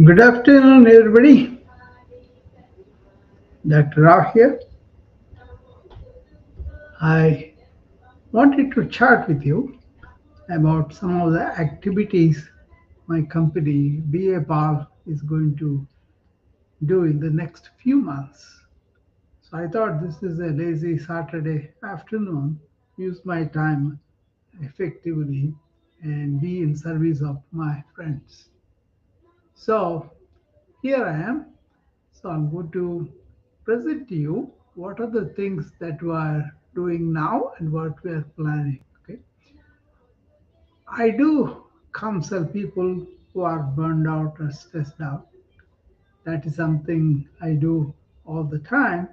Good afternoon, everybody. Dr. Rao here. I wanted to chat with you about some of the activities my company, BA Bar, is going to do in the next few months. So I thought this is a lazy Saturday afternoon, use my time effectively and be in service of my friends. So here I am. So I'm going to present to you what are the things that we are doing now and what we are planning. Okay, I do counsel people who are burned out or stressed out. That is something I do all the time.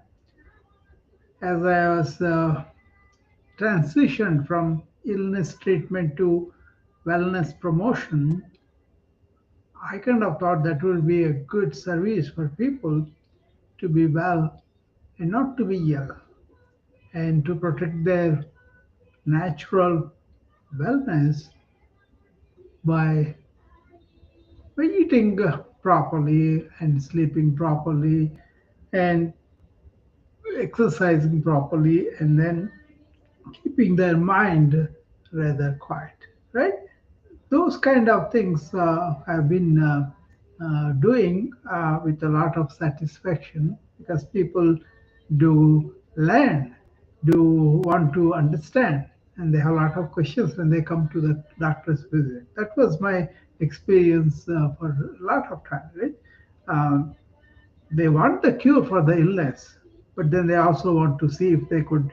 As I was transitioned from illness treatment to wellness promotion, I kind of thought that would be a good service for people to be well and not to be ill and to protect their natural wellness by eating properly and sleeping properly and exercising properly and then keeping their mind rather quiet, right? Those kind of things I've been doing with a lot of satisfaction because people do learn, do want to understand, and they have a lot of questions when they come to the doctor's visit. That was my experience for a lot of time, right? Um, they want the cure for the illness, but then they also want to see if they could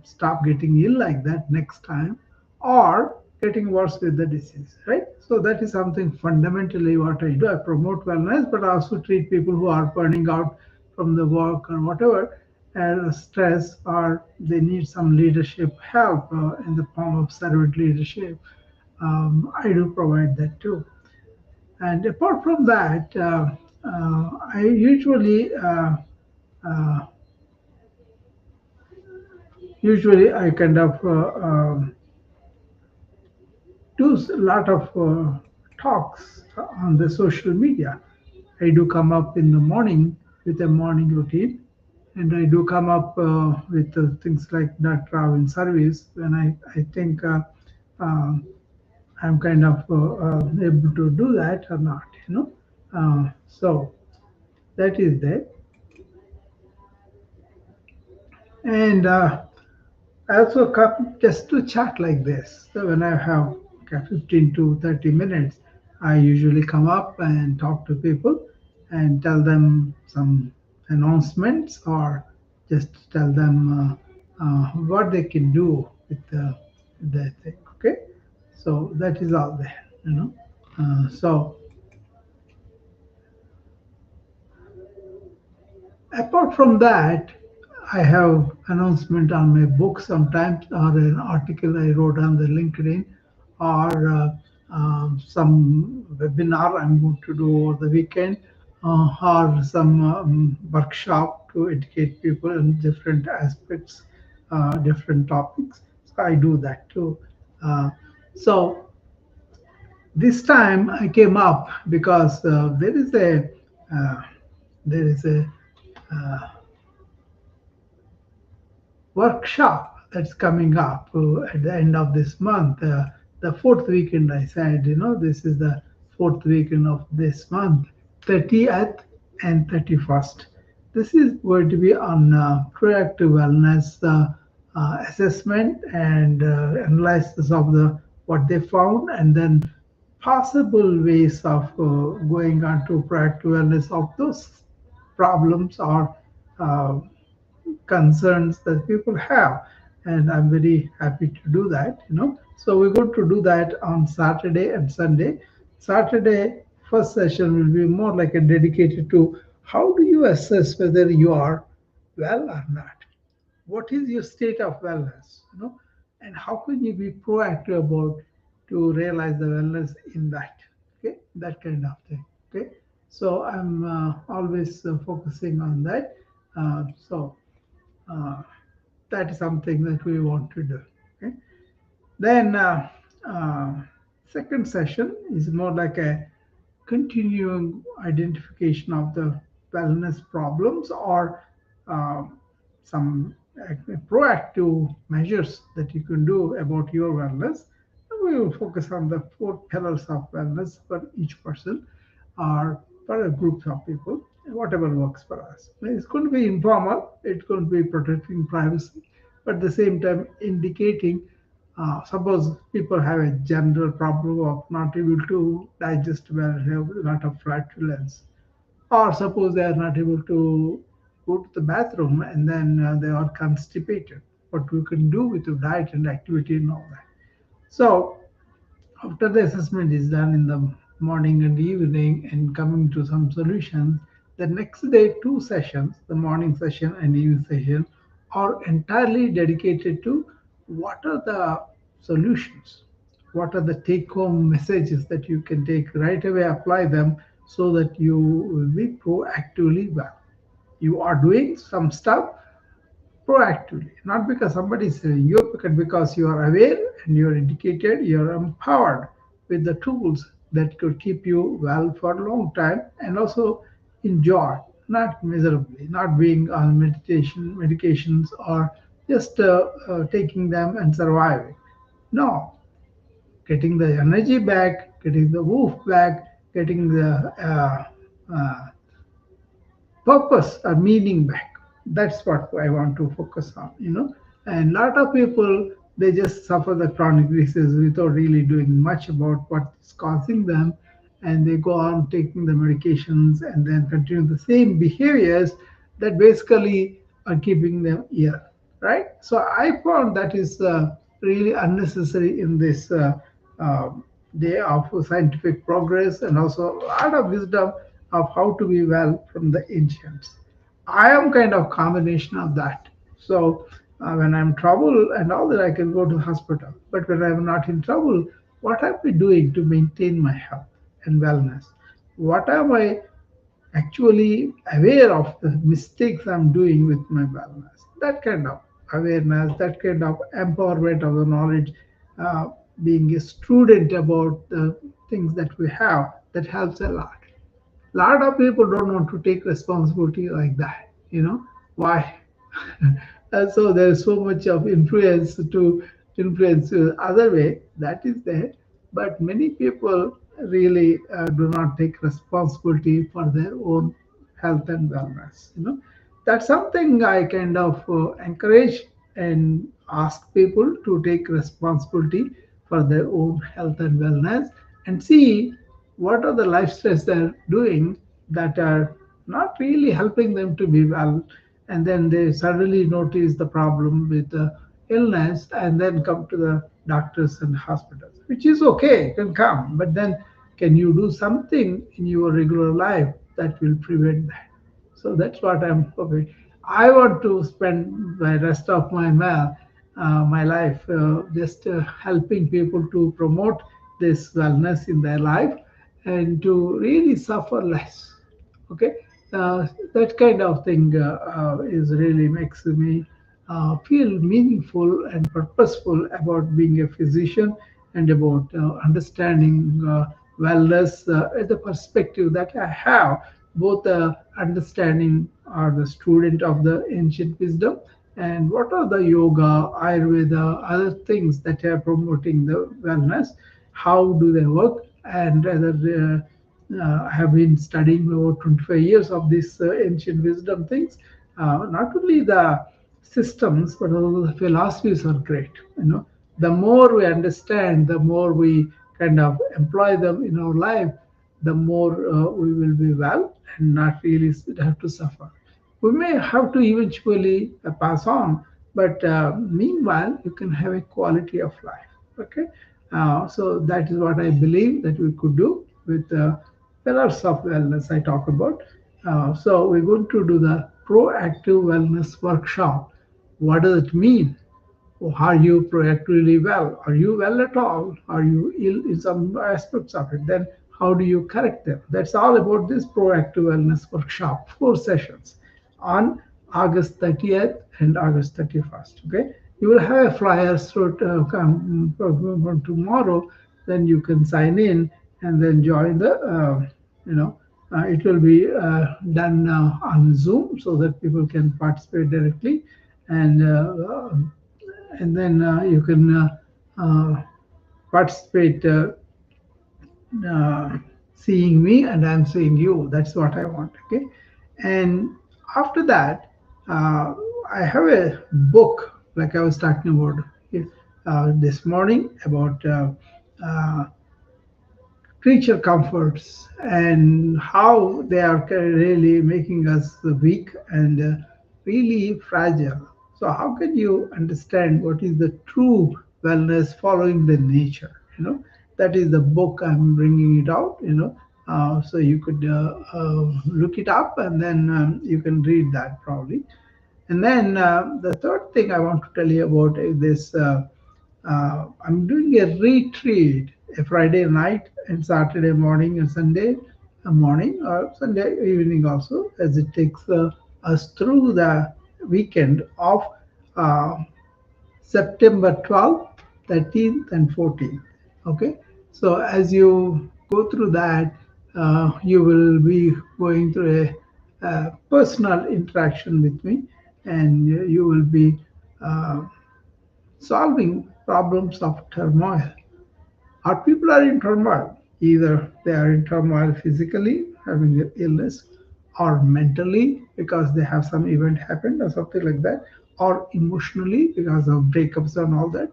stop getting ill like that next time or getting worse with the disease, right? So that is something fundamentally what I do. I promote wellness, but I also treat people who are burning out from the work or whatever, and stress, or they need some leadership help in the form of servant leadership. I do provide that too. And apart from that, I uh, usually I kind of do a lot of talks on the social media. I do come up in the morning with a morning routine, and I do come up with things like that travel service when I think um, I'm kind of able to do that or not. So that is there. And I also come just to chat like this. So when I have 15 to 30 minutes, I usually come up and talk to people and tell them some announcements or just tell them what they can do with the thing. Okay, so that is all there. So apart from that, I have announcement on my book sometimes, or an article I wrote on the LinkedIn, or some webinar I'm going to do over the weekend, or some workshop to educate people in different aspects, different topics. So I do that too. Uh, so this time I came up because uh, there is a workshop that's coming up at the end of this month. The fourth weekend, I said, this is the fourth weekend of this month, 30th and 31st. This is going to be on proactive wellness assessment and analysis of the what they found, and then possible ways of going on to proactive wellness of those problems or uh, concerns that people have, and I'm very happy to do that. So we're going to do that on Saturday and Sunday. Saturday first session will be more like a dedicated to how do you assess whether you are well or not, what is your state of wellness, and how can you be proactive about to realize the wellness in that. Okay, that kind of thing. Okay, so I'm always focusing on that. So uh, that is something that we want to do. Okay? Then, uh, Second session is more like a continuing identification of the wellness problems or um, some proactive measures that you can do about your wellness. We will focus on the four pillars of wellness for each person or for a group of people, whatever works for us. It's going to be informal, it's going to be protecting privacy, but at the same time indicating suppose people have a general problem of not able to digest well, have a lot of flatulence, or suppose they are not able to go to the bathroom and then they are constipated. What we can do with the diet and activity and all that. So after the assessment is done in the morning and evening and coming to some solutions, the next day two sessions, the morning session and evening session, are entirely dedicated to what are the solutions, what are the take home messages that you can take right away, apply them so that you will be proactively well. You are doing some stuff proactively, not because somebody is saying you, because you are aware and you are educated, you are empowered with the tools that could keep you well for a long time and also enjoy, not miserably, not being on medications or just taking them and surviving. No, getting the energy back, getting the woof back, getting the uh, purpose or meaning back. That's what I want to focus on, you know. And a lot of people, they just suffer the chronic disease without really doing much about what's causing them, and they go on taking the medications and then continue the same behaviors that basically are keeping them ill, right? So I found that is really unnecessary in this day of scientific progress and also a lot of wisdom of how to be well from the ancients. I am kind of combination of that. So when I'm in trouble and all that, I can go to the hospital. But when I'm not in trouble, what am I doing to maintain my health and wellness? What am I actually aware of the mistakes I'm doing with my wellness? That kind of awareness, that kind of empowerment of the knowledge, uh, being a student about the things that we have, that helps a lot. Lot of people don't want to take responsibility like that, you know. Why? And so there's so much of influence to influence other way, that is there, but many people really do not take responsibility for their own health and wellness, you know. That's something I kind of encourage and ask people to take responsibility for their own health and wellness and see what are the lifestyles they're doing that are not really helping them to be well, and then they suddenly notice the problem with the illness and then come to the doctors and hospitals, which is okay, can come, but then can you do something in your regular life that will prevent that? So that's what I'm hoping. I want to spend the rest of my life just helping people to promote this wellness in their life and to really suffer less. Okay, that kind of thing is really makes me feel meaningful and purposeful about being a physician and about understanding wellness the perspective that I have, both understanding or the student of the ancient wisdom and what are the yoga, ayurveda, other things that are promoting the wellness, how do they work, and whether I have been studying over 25 years of these ancient wisdom things. Not only the systems, but also the philosophies are great. You know, the more we understand, the more we kind of employ them in our life, the more we will be well and not really have to suffer. We may have to eventually pass on, but meanwhile, you can have a quality of life. Okay, so that is what I believe that we could do with pillars of wellness I talk about. So we're going to do the proactive wellness workshop. What does it mean? Are you proactively well? Are you well at all? Are you ill in some aspects of it? Then how do you correct them? That's all about this proactive wellness workshop, 4 sessions on August 30th and August 31st. Okay, you will have a flyer from tomorrow. then you can sign in and then join the, you know, it will be done on Zoom so that people can participate directly, and then you can participate, uh, seeing me and I'm seeing you. That's what I want. Okay, and after that, uh, I have a book like I was talking about this morning about. Uh, Creature comforts and how they are really making us weak and really fragile. So how can you understand what is the true wellness following the nature? That is the book I'm bringing it out. So you could look it up and then you can read that probably. And then the third thing I want to tell you about is this. I'm doing a retreat a Friday night and Saturday morning and Sunday morning or Sunday evening also, as it takes us through the weekend of uh, September 12th, 13th, and 14th. Okay, so as you go through that, you will be going through a personal interaction with me, and you will be uh, solving problems of turmoil. Our people are in turmoil. Either they are in turmoil physically, having an illness, or mentally because they have some event happened or something like that, or emotionally because of breakups and all that,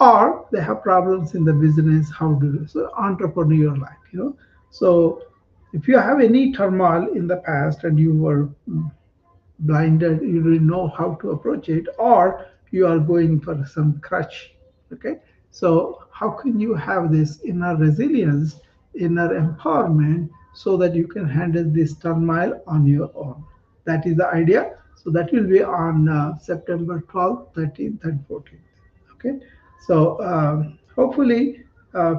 or they have problems in the business. How do so entrepreneur life. So if you have any turmoil in the past and you were blinded, you didn't know how to approach it, or you are going for some crutch. Okay, so how can you have this inner resilience, inner empowerment, so that you can handle this turmoil on your own? That is the idea. So that will be on September 12th, 13th, and 14th. Okay, so hopefully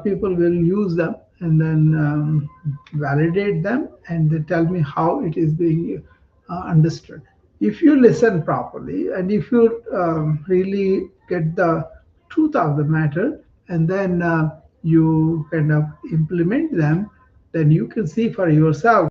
people will use them and then validate them and they tell me how it is being understood. If you listen properly and if you really get the truth of the matter, and then you kind of implement them, then you can see for yourself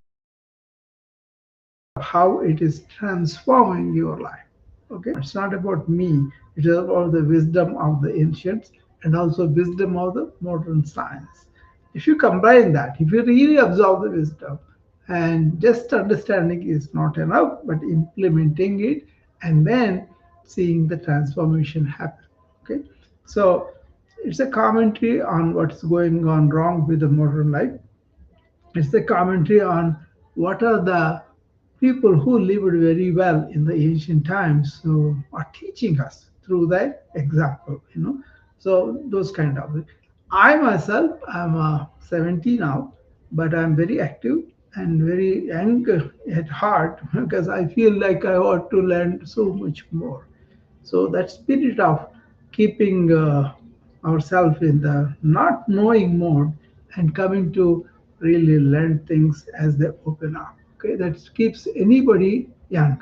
how it is transforming your life. Okay, it's not about me, it is about the wisdom of the ancients and also wisdom of the modern science. If you combine that, if you really absorb the wisdom, and just understanding is not enough, but implementing it and then seeing the transformation happen. Okay, so it's a commentary on what's going on wrong with the modern life. It's a commentary on what are the people who lived very well in the ancient times who are teaching us through that example. So those kind of. I myself am 70 now, but I'm very active and very young at heart because I feel like I ought to learn so much more. So that spirit of keeping ourselves in the not knowing mode and coming to really learn things as they open up. Okay, that keeps anybody young.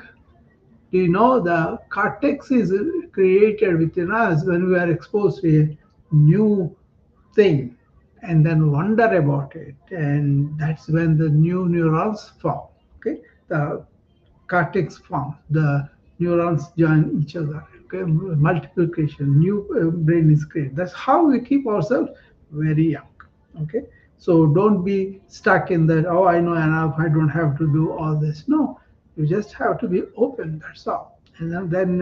Do you know the cortex is created within us when we are exposed to a new thing and then wonder about it, and that's when the new neurons form. Okay, the cortex forms, the neurons join each other. Okay, multiplication, new brain is created. That's how we keep ourselves very young. Okay, so don't be stuck in that. Oh, I know enough. I don't have to do all this. No, you just have to be open. That's all. And then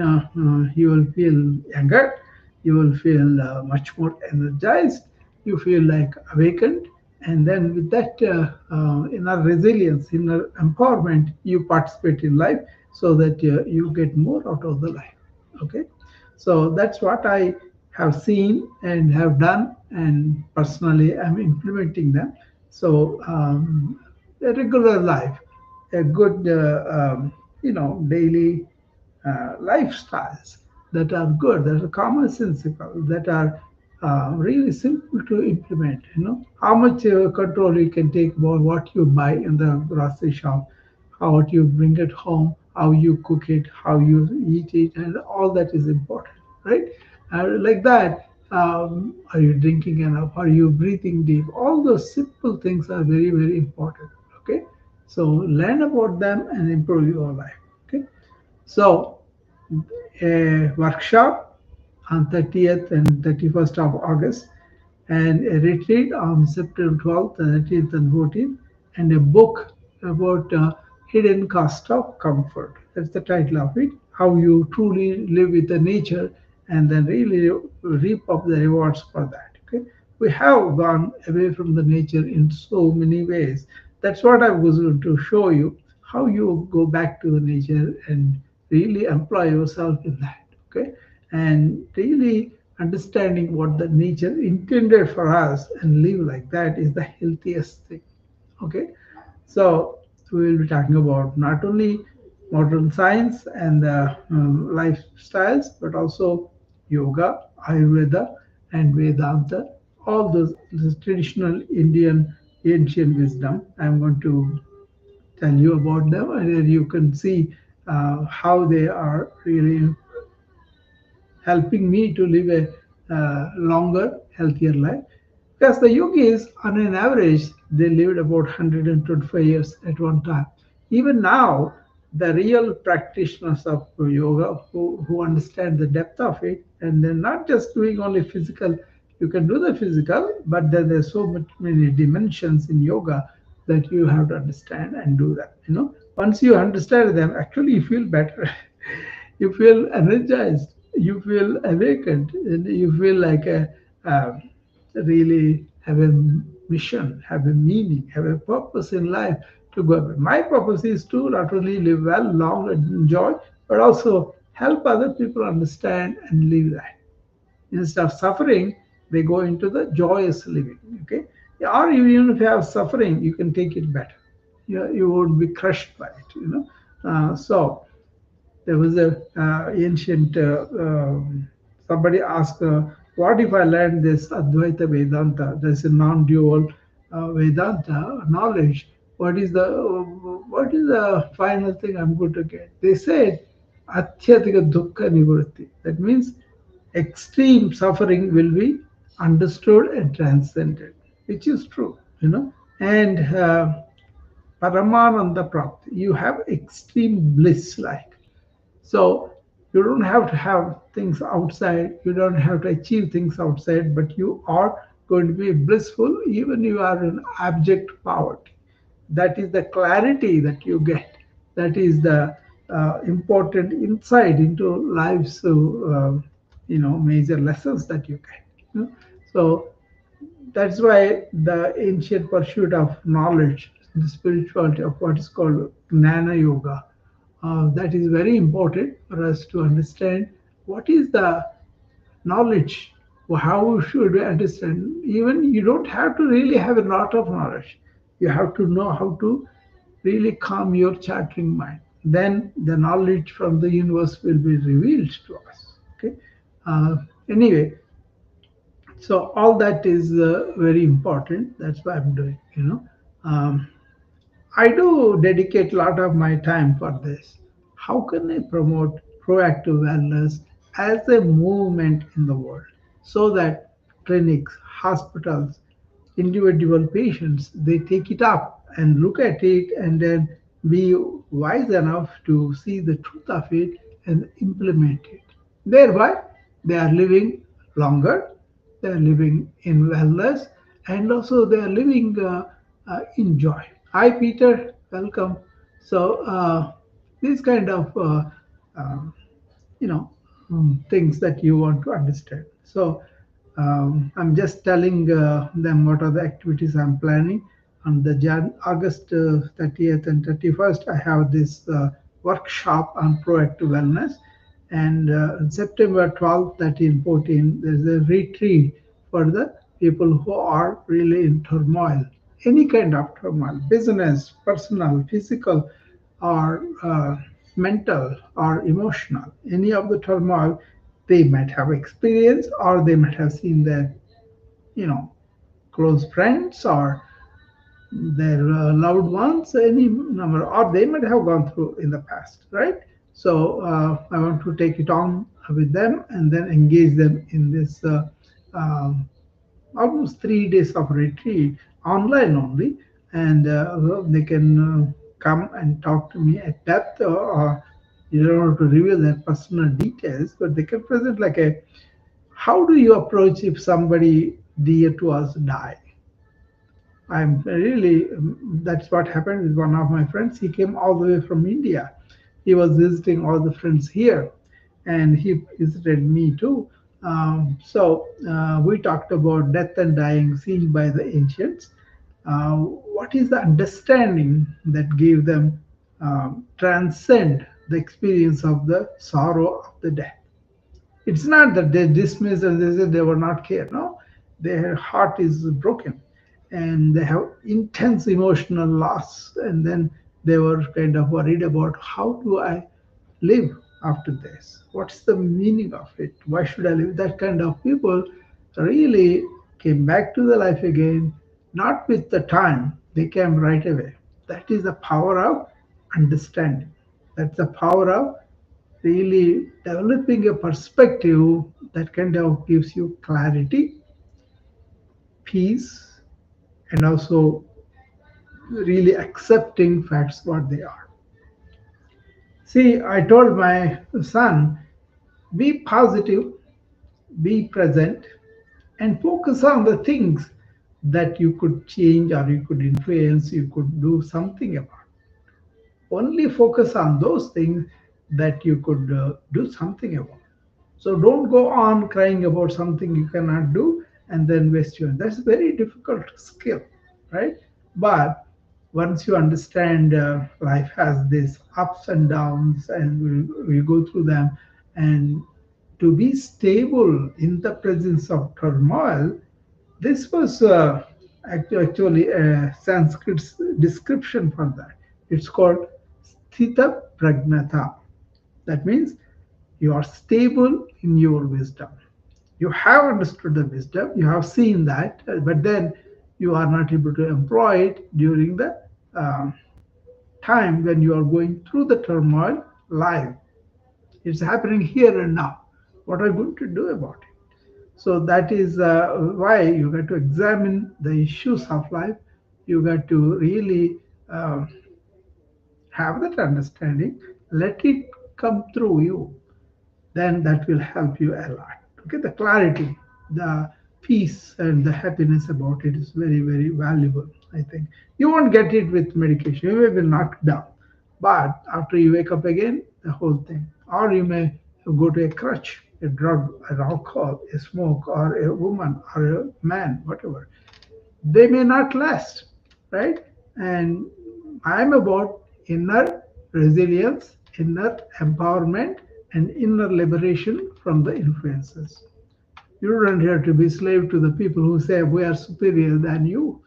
you will feel younger. You will feel much more energized. You feel like awakened, and then with that inner resilience, inner empowerment, you participate in life so that you get more out of the life. Okay, so that's what I have seen and have done, and personally I'm implementing them. So a regular life, a good daily lifestyles that are good, that are commonsensical, that are really simple to implement. How much control you can take about what you buy in the grocery shop, how you bring it home, how you cook it, how you eat it, and all that is important, right? Like that, Are you drinking enough? Are you breathing deep? All those simple things are very, very important. Okay, so learn about them and improve your life. Okay, so a workshop on 30th and 31st of August, and a retreat on September 12th, 13th, and 14th, and a book about hidden cost of comfort. That's the title of it. How you truly live with the nature and then really reap up the rewards for that. Okay, we have gone away from the nature in so many ways. That's what I was going to show you, how you go back to the nature and really employ yourself in that. Okay, and really understanding what the nature intended for us and live like that is the healthiest thing. Okay, so we will be talking about not only modern science and lifestyles, but also yoga, Ayurveda, and Vedanta, all those traditional Indian ancient wisdom. I'm going to tell you about them, and then you can see how they are really helping me to live a longer, healthier life. Because the yogis, on an average, they lived about 125 years at one time. Even now, the real practitioners of yoga who understand the depth of it, and they're not just doing only physical, you can do the physical, but then there's so much many dimensions in yoga that you have to understand and do that. Once you understand them, actually you feel better. You feel energized, you feel awakened, and you feel like um, really have a mission, have a meaning, have a purpose in life to go. My purpose is to not only live well, long, and enjoy, but also help other people understand and live that. Instead of suffering, they go into the joyous living. Okay, or even if you have suffering, you can take it better. You won't be crushed by it. So there was a ancient somebody asked, what if I learn this Advaita Vedanta? There's a non-dual Vedanta knowledge. What is the final thing I'm going to get? They said Atyatika Dukkha Nivritti. That means extreme suffering will be understood and transcended, which is true. And Paramananda Prapti, you have extreme bliss like. So you don't have to have things outside, you don't have to achieve things outside, but you are going to be blissful even you are in abject poverty. That is the clarity that you get. That is the important insight into life's major lessons that you get. So that's why the ancient pursuit of knowledge, the spirituality of what is called Gnana Yoga, that is very important for us to understand what is the knowledge, how should we understand. Even you don't have to really have a lot of knowledge. You have to know how to really calm your chattering mind. Then the knowledge from the universe will be revealed to us. Okay. Anyway, so all that is very important. That's why I'm doing. I do dedicate a lot of my time for this. How can I promote proactive wellness as a movement in the world so that clinics, hospitals, individual patients, they take it up and look at it and then be wise enough to see the truth of it and implement it. Thereby, they are living longer, they are living in wellness, and also they are living in joy. Hi, Peter, welcome. So, these kind of um, you know things that you want to understand. So I'm just telling them what are the activities I'm planning. On the August 30th and 31st, I have this workshop on proactive wellness. And on September 12th, 13th, 14th, there's a retreat for the people who are really in turmoil, any kind of turmoil, business, personal, physical, or mental or emotional, any of the turmoil they might have experienced or they might have seen their, you know, close friends or their loved ones, any number, or they might have gone through in the past, right? So I want to take it on with them and then engage them in this um, almost 3 days of retreat online only, and well, they can come and talk to me at depth, or you don't have to reveal their personal details, but they can present like a how do you approach if somebody dear to us die. I'm really, that's what happened with one of my friends. He came all the way from India. He was visiting all the friends here, and he visited me too. So we talked about death and dying seen by the ancients. What is the understanding that gave them transcend the experience of the sorrow of the death? It's not that they dismiss and they say they were not care. No, their heart is broken and they have intense emotional loss. And then they were kind of worried about how do I live after this? What's the meaning of it? Why should I live? That kind of people really came back to the life again, not with the time, they came right away. That is the power of understanding. That's the power of really developing a perspective that kind of gives you clarity, peace, and also really accepting facts what they are. See, I told my son, be positive, be present, and focus on the things that you could change or you could influence, you could do something about. Only focus on those things that you could do something about. So don't go on crying about something you cannot do and then waste your. That's a very difficult skill, right? But once you understand life has these ups and downs, and we go through them, and to be stable in the presence of turmoil, this was actually a Sanskrit description for that. It's called sthita pragnata. That means you are stable in your wisdom. You have understood the wisdom, you have seen that, but then you are not able to employ it during the um, time when you are going through the turmoil live. It's happening here and now. What are you going to do about it? So that is why you got to examine the issues of life. You got to really uh, have that understanding. Let it come through you, then that will help you a lot. Okay, the clarity, the peace, and the happiness about it is very, very valuable. I think you won't get it with medication. You may be knocked down, but after you wake up again, the whole thing. Or you may go to a crutch, a drug, an alcohol, a smoke, or a woman, or a man, whatever. They may not last, right? And I'm about inner resilience, inner empowerment, and inner liberation from the influences. You don't have to be slave to the people who say we are superior than you.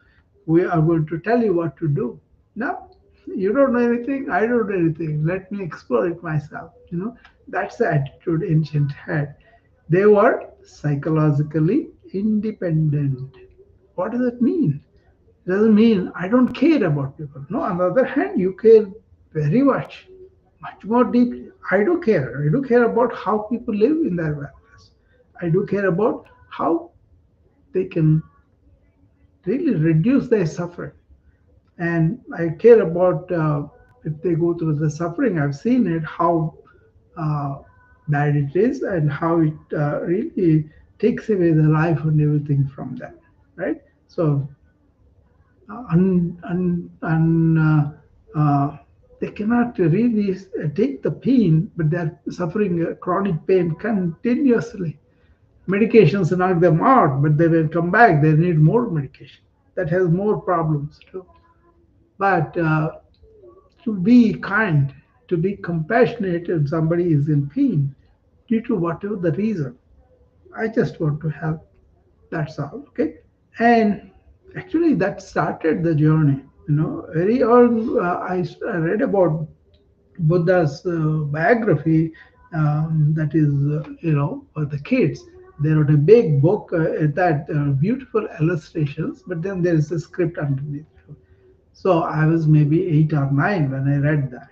We are going to tell you what to do. No, you don't know anything. I don't know anything. Let me explore it myself. That's the attitude ancient had. They were psychologically independent. What does it mean? It doesn't mean I don't care about people. No, on the other hand, you care very much, much more deeply. I do care. I do care about how people live in their values. I do care about how they can really reduce their suffering. And I care about if they go through the suffering. I've seen it, how uh, bad it is, and how it really takes away the life and everything from them, right? So and they cannot really take the pain, but they're suffering chronic pain continuously. Medications knock them out, but they will come back. They need more medication. That has more problems too. But to be kind, to be compassionate if somebody is in pain, due to whatever the reason, I just want to help. That's all. Okay. And actually, that started the journey. Very early, I read about Buddha's biography. That is, for the kids. They wrote a big book that beautiful illustrations, but then there is a script underneath. So I was maybe 8 or 9 when I read that.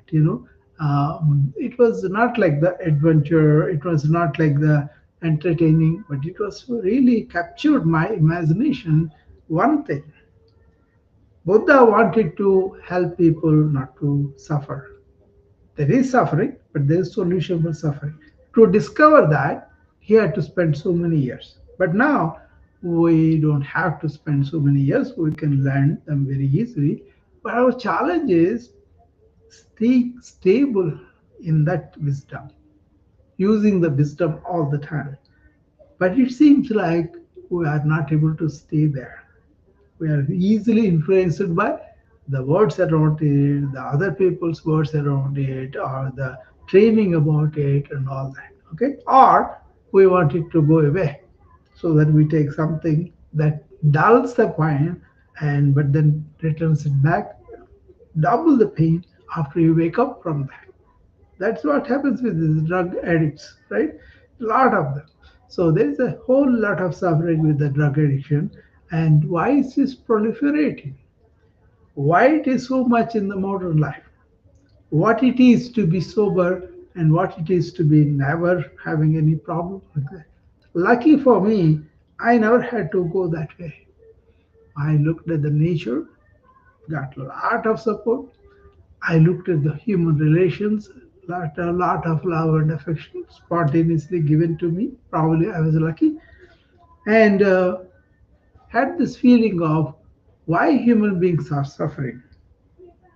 It was not like the adventure. It was not like the entertaining, but it was really captured my imagination. One thing, Buddha wanted to help people not to suffer. There is suffering, but there is solution for suffering. To discover that, he had to spend so many years. But now we don't have to spend so many years. We can learn them very easily. But our challenge is stay stable in that wisdom, using the wisdom all the time. But it seems like we are not able to stay there. We are easily influenced by the words around it, the other people's words around it, or the training about it, and all that. Okay, or we want it to go away, so that we take something that dulls the pain, and but then returns it back, double the pain after you wake up from that. That's what happens with these drug addicts, right? A lot of them. So there's a whole lot of suffering with the drug addiction. And why is this proliferating? Why it is so much in the modern life? What it is to be sober and what it is to be never having any problem with that. Lucky for me, I never had to go that way. I looked at the nature, got a lot of support. I looked at the human relations, a lot of love and affection spontaneously given to me. Probably I was lucky, and had this feeling of why human beings are suffering.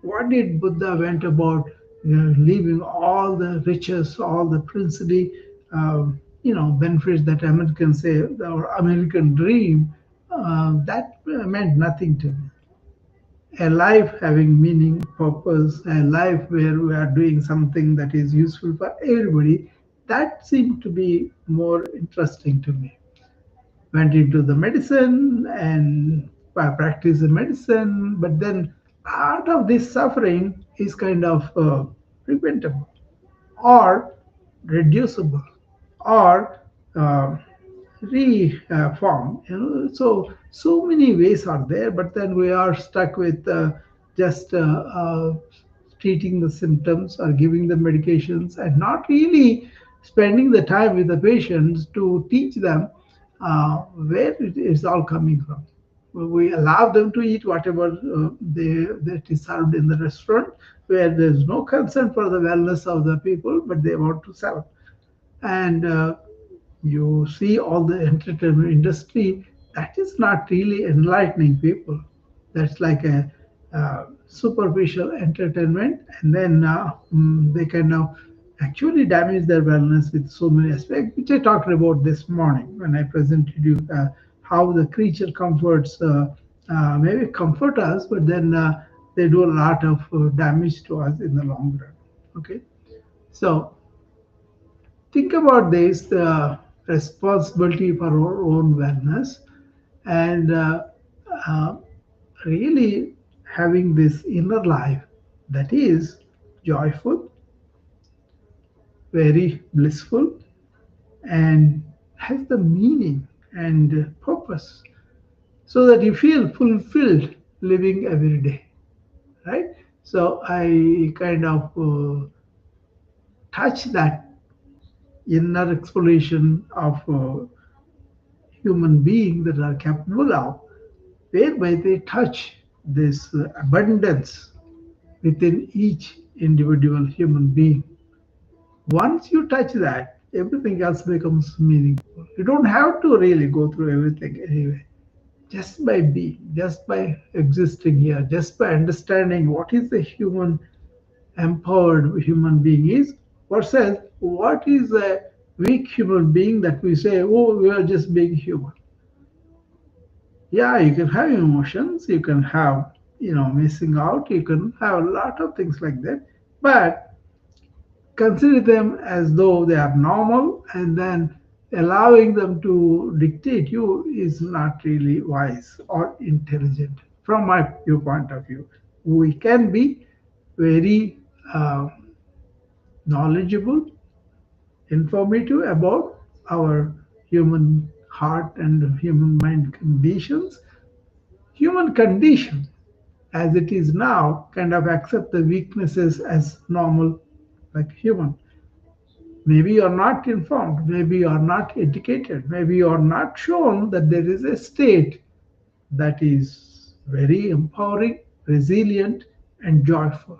What did Buddha went about, leaving all the riches, all the princely, benefits that Americans say, our American dream, that meant nothing to me. A life having meaning, purpose, a life where we are doing something that is useful for everybody, that seemed to be more interesting to me. Went into the medicine and practiced the medicine, but then part of this suffering is kind of preventable or reducible or uh, reform. So many ways are there, but then we are stuck with just treating the symptoms or giving the medications and not really spending the time with the patients to teach them where it is all coming from. We allow them to eat whatever that is served in the restaurant, where there's no concern for the wellness of the people, but they want to sell. And you see all the entertainment industry, that is not really enlightening people. That's like a superficial entertainment, and then they kind of actually damage their wellness with so many aspects, which I talked about this morning when I presented you how the creature comforts maybe comfort us, but then they do a lot of damage to us in the long run. Okay, so think about this, the responsibility for our own wellness, and uh, really having this inner life that is joyful, very blissful, and has the meaning and purpose, so that you feel fulfilled living every day, right? So I kind of touch that inner exploration of human being that are capable of, whereby they touch this abundance within each individual human being. Once you touch that, everything else becomes meaningful. You don't have to really go through everything anyway. Just by being, just by existing here, just by understanding what is the human empowered human being is versus what is a weak human being that we say, oh, we are just being human. Yeah, you can have emotions, you can have, missing out, you can have a lot of things like that, but consider them as though they are normal, and then allowing them to dictate you is not really wise or intelligent from my viewpoint of view. We can be very knowledgeable, informative about our human heart and human mind conditions. Human condition as it is now kind of accept the weaknesses as normal, like human. Maybe you're not informed, maybe you're not educated, maybe you're not shown that there is a state that is very empowering, resilient, and joyful.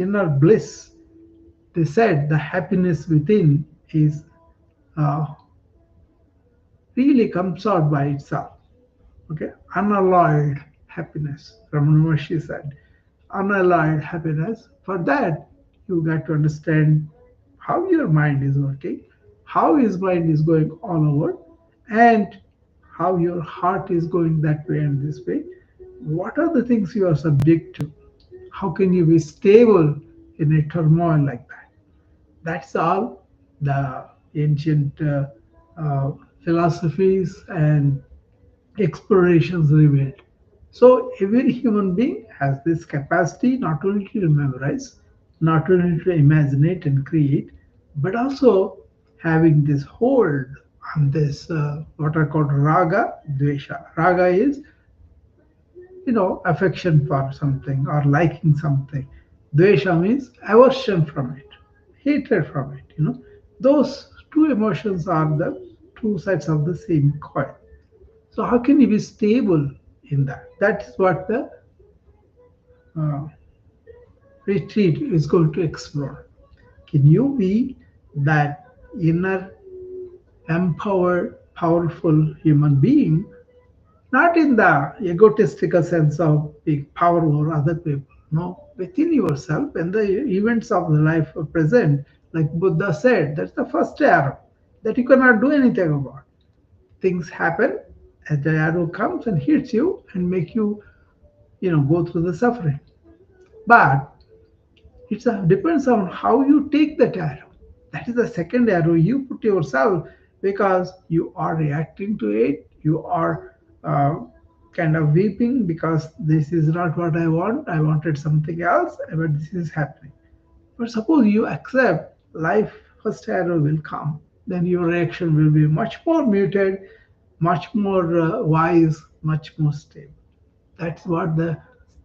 Inner bliss. They said the happiness within is uh, really comes out by itself. Okay, unalloyed happiness. Ramana Maharshi said, unalloyed happiness. For that, you got to understand how your mind is working, how his mind is going all over, and how your heart is going that way and this way. What are the things you are subject to? How can you be stable in a turmoil like that? That's all the ancient uh, philosophies and explorations revealed. So every human being has this capacity not only to memorize, not only to imaginate and create, but also having this hold on this what are called raga, dvesha. Raga is affection for something or liking something. Dvesha means aversion from it, hatred from it. Those two emotions are the two sides of the same coin. So how can you be stable in that? That is what the uh, retreat is going to explore. Can you be that inner, empowered, powerful human being, not in the egotistical sense of being power over other people, no, within yourself, when the events of the life are present, like Buddha said, that's the first arrow that you cannot do anything about. Things happen, and the arrow comes and hits you and make you go through the suffering. But it depends on how you take that arrow. That is the second arrow you put yourself, because you are reacting to it. You are kind of weeping because this is not what I want. I wanted something else, but this is happening. But suppose you accept life, first arrow will come, then your reaction will be much more muted, much more wise, much more stable. That's what the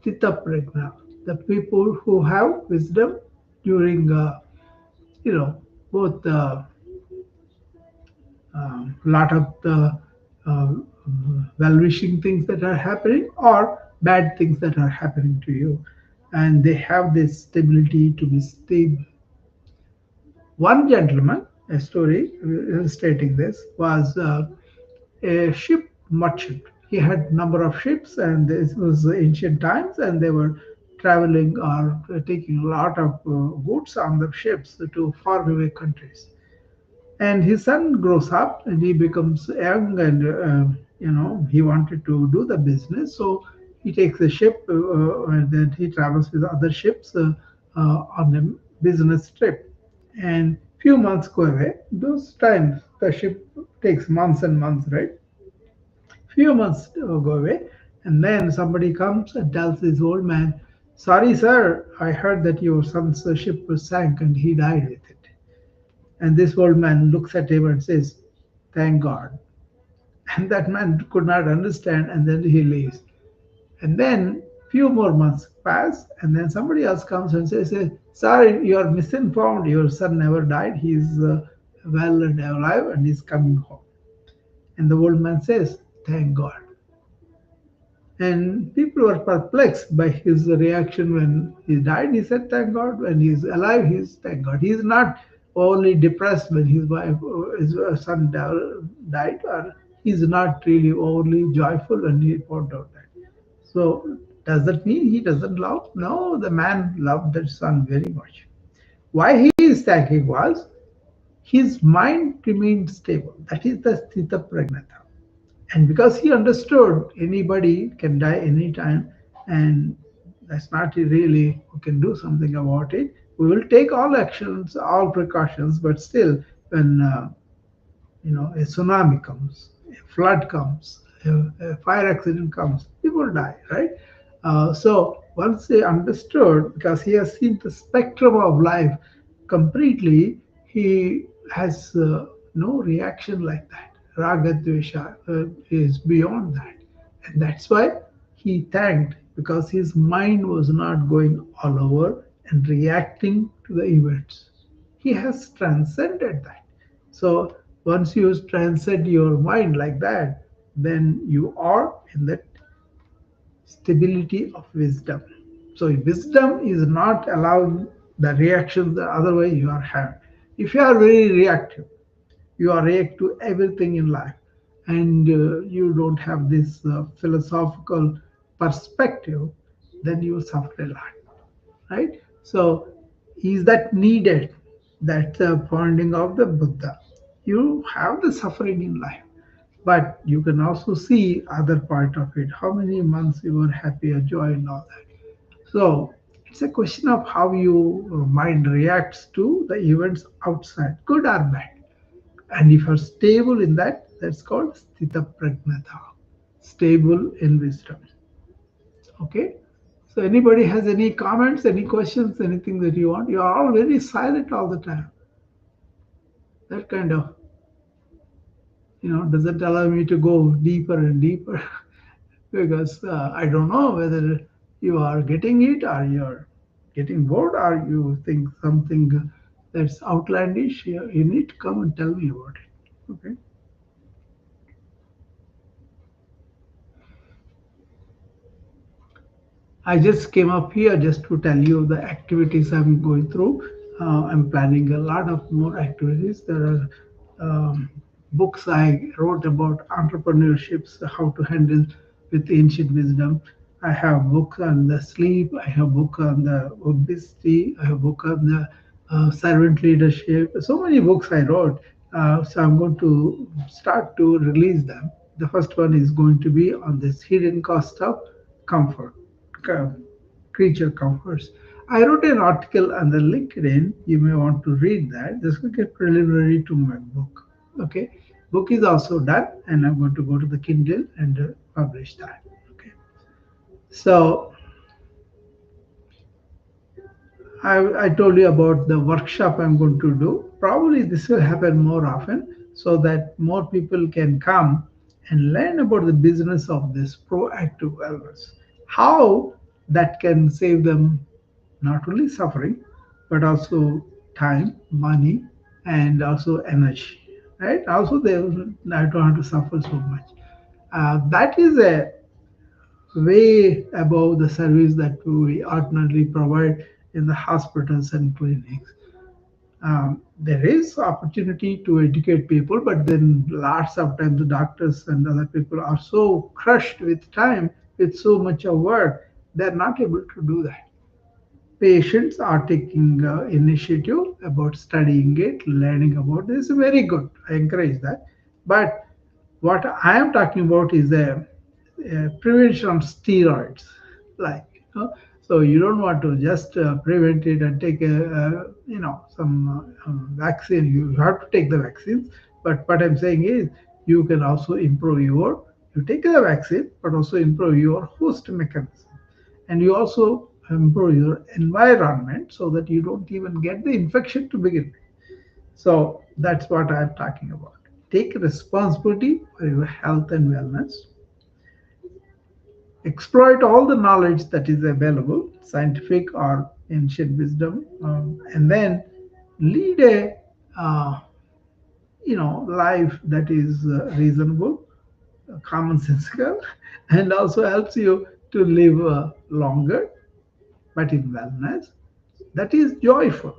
Sthita Prajna, the people who have wisdom during, both the lot of the uh, well-wishing things that are happening or bad things that are happening to you. And they have this stability to be stable. One gentleman, a story illustrating this, was a ship merchant. He had number of ships, and this was ancient times, and they were traveling or taking a lot of goods on the ships to faraway countries. And his son grows up, and he becomes young, and he wanted to do the business, so he takes a ship, and then he travels with other ships on a business trip. And few months go away. Those times the ship takes months and months, right? Few months go away, and then somebody comes and tells this old man, "Sorry, sir, I heard that your son's ship was sank and he died with it." And this old man looks at him and says, "Thank God." And that man could not understand, and then he leaves. And then few more months pass, and then somebody else comes and says, "Sorry, you are misinformed. Your son never died. He is well and alive, and he's coming home." And the old man says, "Thank God." And people were perplexed by his reaction when he died. He said, "Thank God." When he's alive, he's "Thank God." He's not only depressed when his wife, his son died, or he's not really overly joyful when he found out that. So, does that mean he doesn't love? No, the man loved that son very much. Why he is thanking was his mind remained stable. That is the sthita pragnata. And because he understood anybody can die anytime, and that's not really who can do something about it. We will take all actions, all precautions, but still, when a tsunami comes, a flood comes, a fire accident comes, people die, right? So once they understood, because he has seen the spectrum of life completely, he has no reaction like that. Raga Dvesha is beyond that. And that's why he thanked, because his mind was not going all over and reacting to the events. He has transcended that. So once you transcend your mind like that, then you are in that stability of wisdom. So wisdom is not allowing the reactions the other way you are having. If you are very reactive, you are react to everything in life, and you don't have this philosophical perspective, then you suffer a lot, right? So is that needed? That's the pointing of the Buddha. You have the suffering in life, but you can also see other part of it, how many months you were happy or joy and all that. So it's a question of how your mind reacts to the events outside, good or bad. And if you're stable in that, that's called sthita pragnata, stable in wisdom. Okay. So anybody has any comments, any questions, anything that you want? You are all very silent all the time. That kind of, doesn't allow me to go deeper and deeper because I don't know whether you are getting it or you're getting bored or you think something that's outlandish. You need to come and tell me about it. Okay. I just came up here just to tell you the activities I'm going through. I'm planning a lot of more activities. There are books I wrote about entrepreneurships, how to handle with ancient wisdom. I have book on the sleep. I have book on the obesity. I have book on the servant leadership. So many books I wrote. So I'm going to start to release them. The first one is going to be on this hidden cost of comfort, uh, creature comforts. I wrote an article on the LinkedIn. You may want to read that. This will get preliminary to my book. Okay, book is also done, and I'm going to go to the Kindle and publish that. Okay, so I told you about the workshop I'm going to do. Probably this will happen more often so that more people can come and learn about the business of this proactive wellness. How that can save them not only suffering, but also time, money, and also energy. Right? Also, they will not have to suffer so much. That is a way above the service that we ordinarily provide in the hospitals and clinics. There is opportunity to educate people, but then lots of times the doctors and other people are so crushed with time, with so much of work, they're not able to do that. Patients are taking initiative about studying it, learning about this. Very good. I encourage that. But what I am talking about is the prevention of steroids, like so you don't want to just prevent it and take some vaccine. You have to take the vaccines, but what I'm saying is you can also improve your you take the vaccine, but also improve your host mechanism, and you also improve your environment so that you don't even get the infection to begin with. So that's what I'm talking about. Take responsibility for your health and wellness. Exploit all the knowledge that is available, scientific or ancient wisdom, and then lead a life that is reasonable, commonsensical, and also helps you to live longer, but in wellness. That is joyful.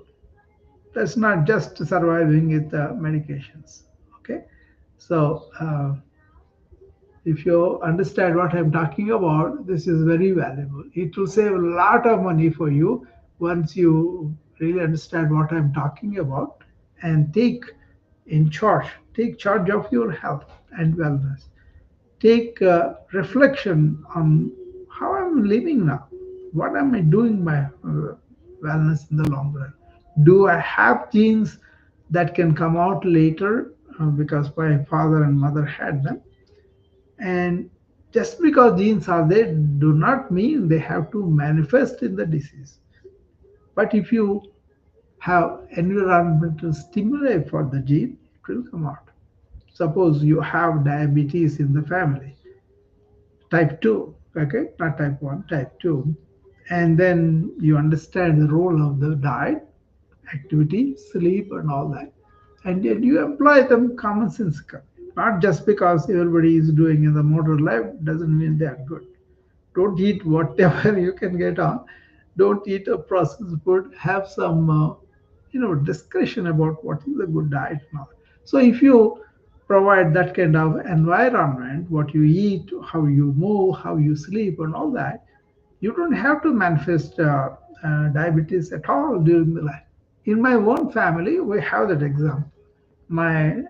That's not just surviving with medications. Okay, so if you understand what I'm talking about, this is very valuable. It will save a lot of money for you once you really understand what I'm talking about and take charge of your health and wellness. Take reflection on how I'm living now. What am I doing my wellness in the long run? Do I have genes that can come out later because my father and mother had them? And just because genes are there, do not mean they have to manifest in the disease. But if you have environmental stimuli for the gene, it will come out. Suppose you have diabetes in the family, type 2, okay, not type 1, type 2, and then you understand the role of the diet activity, sleep, and all that. And then you employ them common sense. Not just because everybody is doing in the modern life doesn't mean they are good. Don't eat whatever you can get on. Don't eat a processed food. Have some, discretion about what is a good diet now. So if you provide that kind of environment, what you eat, how you move, how you sleep, and all that, you don't have to manifest diabetes at all during the life. In my own family, we have that example. My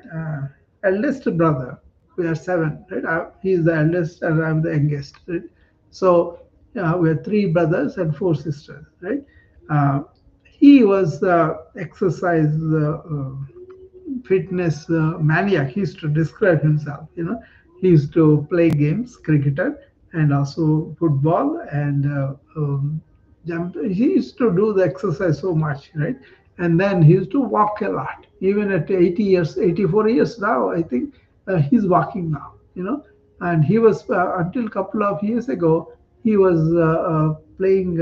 eldest brother, we are seven, right? He is the eldest and I'm the youngest, right? So we are three brothers and four sisters, right? Uh, he was exercise fitness maniac. He used to describe himself. He used to play games, cricketer, and also football and jump. He used to do the exercise so much, right? And then he used to walk a lot. Even at 80 years, 84 years now, I think he's walking now. And he was until a couple of years ago, he was playing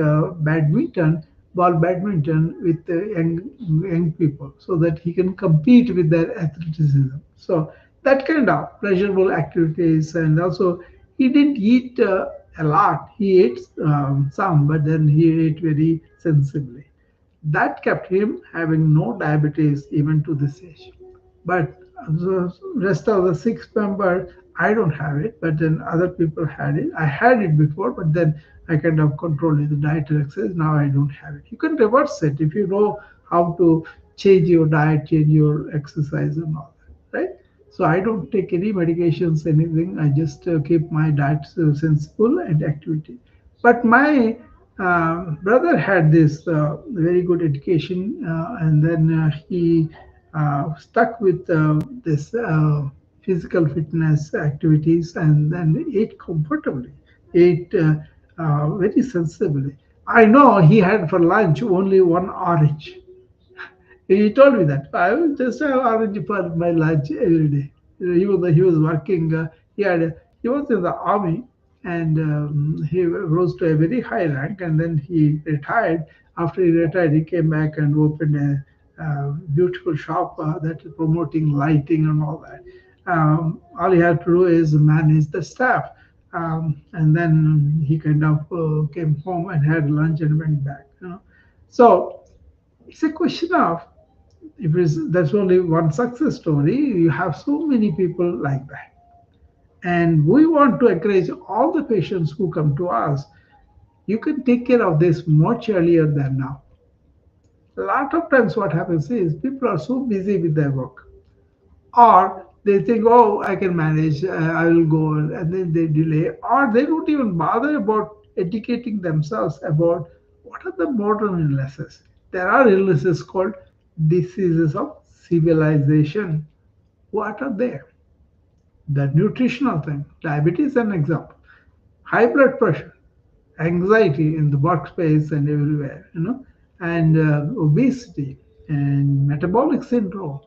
ball badminton with young people, so that he can compete with their athleticism. So that kind of pleasurable activities, and also he didn't eat a lot. He ate some, but then he ate very sensibly. That kept him having no diabetes even to this age. But the rest of the six members, I don't have it, but then other people had it. I had it before, but then I kind of controlled it, the diet and exercise. Now I don't have it. You can reverse it if you know how to change your diet, change your exercise, and all that, right? So I don't take any medications, anything. I just keep my diet sensible and activity. But my brother had this very good education, and then he stuck with this physical fitness activities, and then ate comfortably, ate very sensibly. I know he had for lunch only one orange. He told me that I will just have orange for my lunch every day. Even though he was working, he was in the army, and he rose to a very high rank, and then he retired. After he retired, he came back and opened a beautiful shop that is promoting lighting and all that. All he had to do is manage the staff. And then he kind of came home and had lunch and went back. So it's a question of, if it's, that's only one success story, you have so many people like that. And we want to encourage all the patients who come to us. You can take care of this much earlier than now. A lot of times, what happens is people are so busy with their work, or they think, oh, I can manage, I will go, and then they delay, or they don't even bother about educating themselves about what are the modern illnesses. There are illnesses called diseases of civilization. What are they? The nutritional thing, diabetes, an example, high blood pressure, anxiety in the workspace and everywhere, and obesity and metabolic syndrome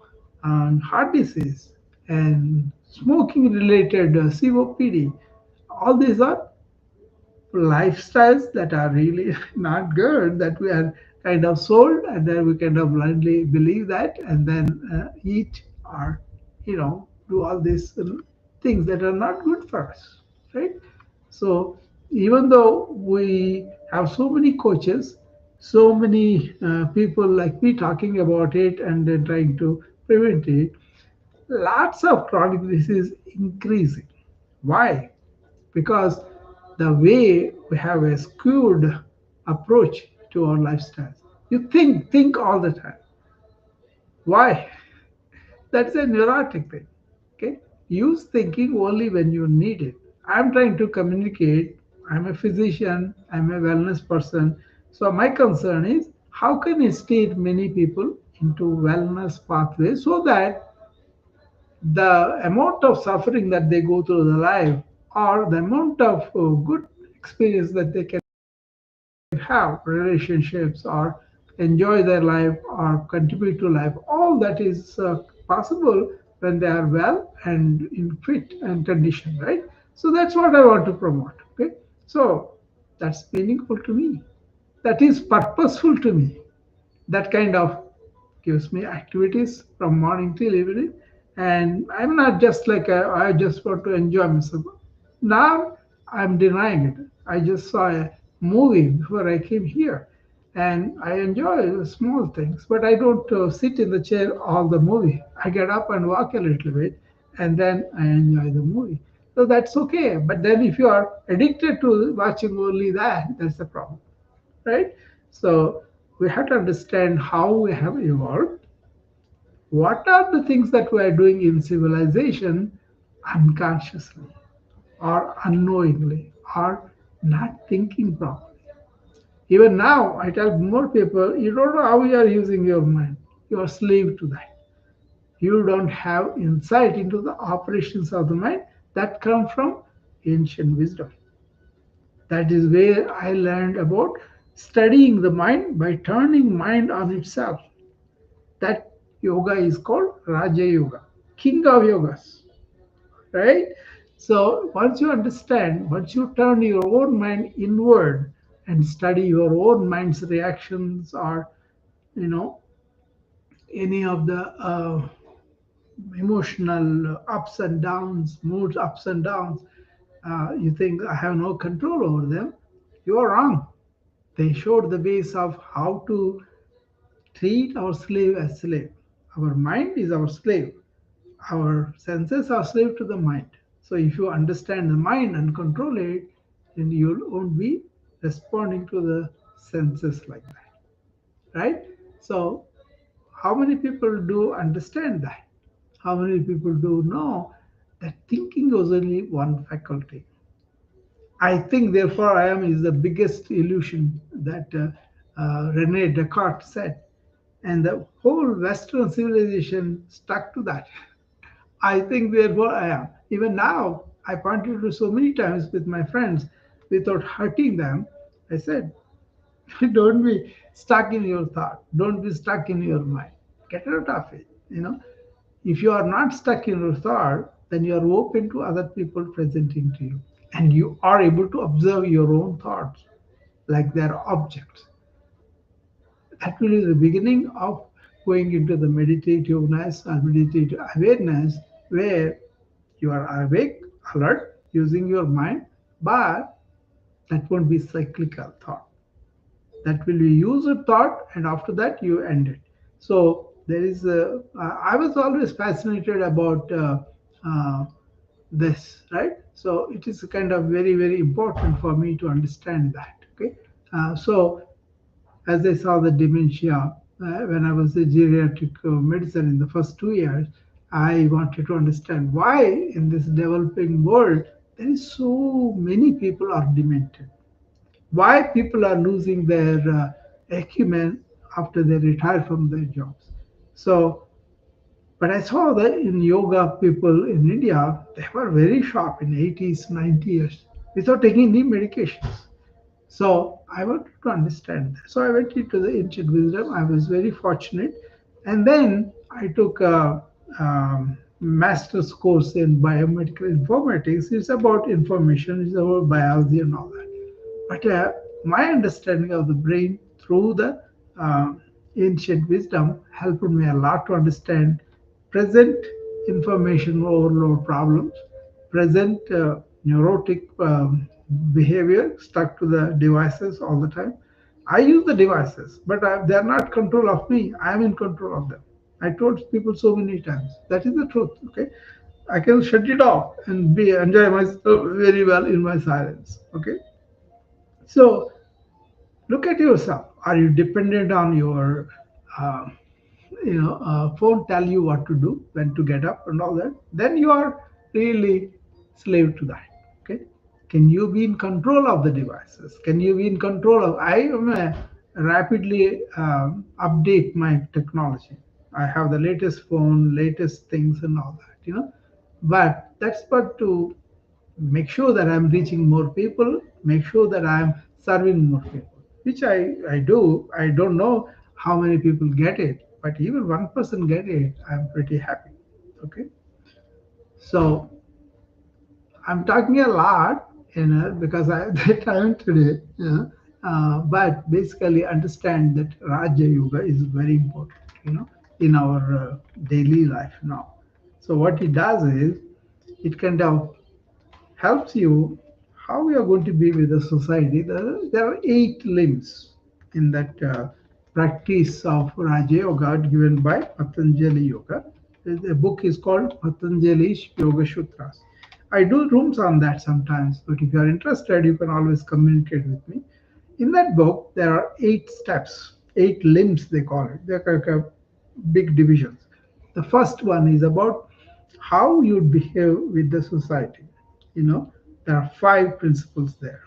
and heart disease and smoking related COPD. All these are lifestyles that are really not good, that we are kind of sold, and then we kind of blindly believe that, and then eat, or do all these things that are not good for us, right? So even though we have so many coaches, so many people like me talking about it and then trying to prevent it, lots of chronic disease increasing. Why? Because the way we have a skewed approach to our lifestyles. You think all the time. Why? That's a neurotic thing. Okay? Use thinking only when you need it. I'm trying to communicate. I'm a physician, I'm a wellness person. So my concern is how can I steer many people into wellness pathways so that the amount of suffering that they go through the life, or the amount of good experience that they can have, relationships, or enjoy their life or contribute to life, all that is possible when they are well and in fit and condition, right? So that's what I want to promote. Okay, so that's meaningful to me, that is purposeful to me, that kind of gives me activities from morning till evening, and I'm not just like I just want to enjoy myself. Now I'm denying it. I just saw a movie before I came here, and I enjoy the small things, but I don't sit in the chair all the movie. I get up and walk a little bit, and then I enjoy the movie. So that's okay. But then if you are addicted to watching only that, that's the problem, right? So we have to understand how we have evolved. What are the things that we are doing in civilization unconsciously or unknowingly or not thinking properly? Even now, I tell more people, you don't know how you are using your mind. You are slave to that. You don't have insight into the operations of the mind that come from ancient wisdom. That is where I learned about studying the mind by turning mind on itself. That yoga is called Raja Yoga, king of yogas, right? So once you understand, once you turn your own mind inward and study your own mind's reactions or you know any of the emotional ups and downs, moods ups and downs, you think I have no control over them. You are wrong. They showed the ways of how to treat our slave as slave. Our mind is our slave. Our senses are slave to the mind. So if you understand the mind and control it, then you won't be responding to the senses like that, right? So how many people do understand that? How many people do know that thinking was only one faculty? I think, therefore, I am is the biggest illusion that Rene Descartes said. And the whole Western civilization stuck to that. I think, therefore, I am. Even now, I pointed to so many times with my friends without hurting them. I said, don't be stuck in your thought. Don't be stuck in your mind. Get out of it. If you are not stuck in your thought, then you are open to other people presenting to you. And you are able to observe your own thoughts like they are objects. That will be the beginning of going into the meditativeness or meditative awareness where you are awake, alert, using your mind, but that won't be cyclical thought. That will be user thought, and after that you end it. So there is I was always fascinated about uh, this, right? So it is kind of very, very important for me to understand that. Okay, so as I saw the dementia when I was a geriatric medicine in the first 2 years, I wanted to understand why in this developing world there is so many people are demented. Why people are losing their acumen after they retire from their jobs. So, but I saw that in yoga people in India, they were very sharp in 80s, 90s without taking any medications. So I wanted to understand that. So I went into the ancient wisdom. I was very fortunate. And then I took a master's course in biomedical informatics. It's about information, it's about biology and all that. But my understanding of the brain through the uh, ancient wisdom helped me a lot to understand present information overload problems, present neurotic behavior stuck to the devices all the time. I use the devices, but they are not control of me. I am in control of them. I told people so many times. That is the truth. Okay, I can shut it off and be enjoy myself very well in my silence. Okay, so look at yourself. Are you dependent on your uh, phone tell you what to do, when to get up and all that? Then you are really slave to that. Okay, can you be in control of the devices? Can you be in control of? I am rapidly update my technology. I have the latest phone, latest things and all that, but that's but to make sure that I'm reaching more people, make sure that I'm serving more people, which I do. I don't know how many people get it, but even one person get it, I'm pretty happy. Okay, so I'm talking a lot, because I have the time today. But basically understand that Raja Yoga is very important. in our daily life now. So what it does is it kind of helps you how you are going to be with the society. There are 8 limbs in that practice of Raja Yoga given by Patanjali Yoga. The book is called Patanjali's Yoga Sutras. I do rooms on that sometimes, but if you are interested, you can always communicate with me. In that book, there are 8 steps, 8 limbs, they call it. They're like a big divisions. The first one is about how you behave with the society. You know, there are 5 principles there.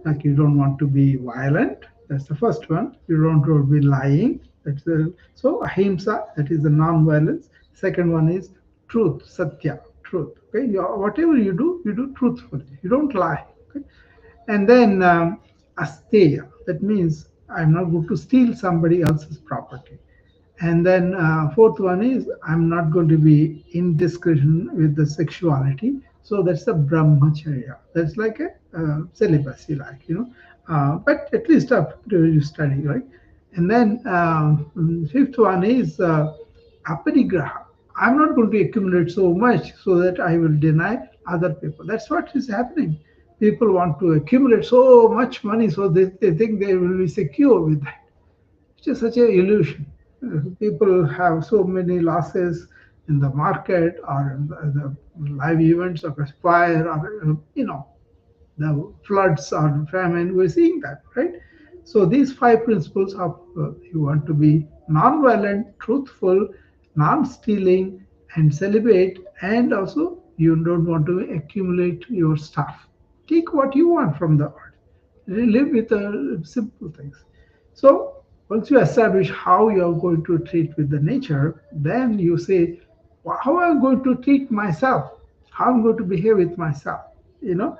Like you don't want to be violent. That's the first one. You don't want to be lying. So ahimsa. That is the non-violence. Second one is truth, satya, truth. Okay, whatever you do truthfully. You don't lie. Okay, and then asteya, that means I'm not going to steal somebody else's property. And then fourth one is I'm not going to be indiscretion with the sexuality. So that's the brahmacharya. That's like a celibacy, but at least up to you study, right? And then fifth one is aparigraha. I'm not going to accumulate so much so that I will deny other people. That's what is happening. People want to accumulate so much money so they think they will be secure with that. It's just such an illusion. People have so many losses in the market or in the live events of a fire or the floods or famine. We're seeing that, right? So these 5 principles of you want to be non-violent, truthful, non-stealing, and celibate, and also you don't want to accumulate your stuff. Take what you want from the earth. Live with simple things. So once you establish how you are going to treat with the nature, then you say, how am I going to treat myself? How I'm going to behave with myself? You know,